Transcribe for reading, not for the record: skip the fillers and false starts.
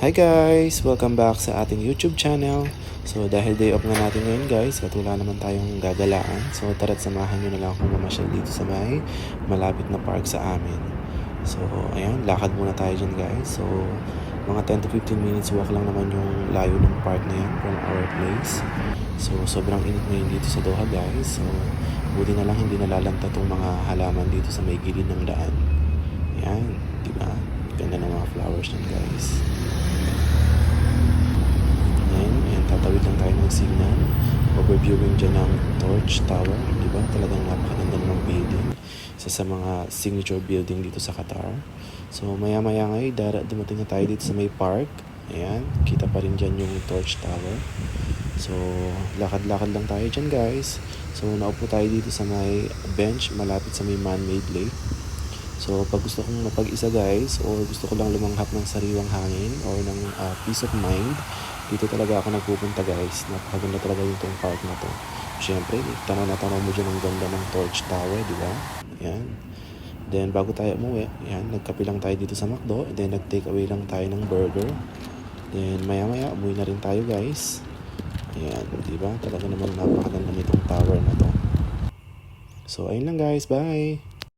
Hi guys! Welcome back sa ating YouTube channel. So dahil day off nga natin ngayon guys, at wala naman tayong gagalaan. So tara't samahan nyo na lang akong mamasyal dito sa may malapit na park sa amin. So ayan, lakad muna tayo dyan guys. So mga 10 to 15 minutes walk lang naman yung layo ng park na yan from our place. So sobrang init ngayon dito sa Doha guys. So buti na lang hindi nalalanta tong mga halaman dito sa may gilid ng daan. Ayan, diba? Ganda ng mga flowers yan guys. Ayan, tatawid lang tayo ng signal. Overviewing dyan ng Torch Tower. Diba? Talagang napakaganda ng building. Isa sa mga signature building dito sa Qatar. So maya-maya ngayon, dumating na tayo dito sa may park. Ayan, kita pa rin dyan yung Torch Tower. So lakad-lakad lang tayo dyan guys. So naupo tayo dito sa may bench malapit sa may man-made lake. So pag gusto kong mapag-isa guys, or gusto ko lang lumanghap ng sariwang hangin or ng peace of mind, dito talaga ako nagpupunta guys. Napakaganda talaga yung tong park na to. Siyempre, tanaw na tanaw mo dyan ang ganda ng Torch Tower, di ba? Yan. Then bago tayo umuwi, yan, nagkape lang tayo dito sa McDo. Then nag-take away lang tayo ng burger. Then maya-maya, umuwi na rin tayo guys. Ayan, di ba? Talaga naman napakaganda nitong tower na to. So ayun lang guys, bye!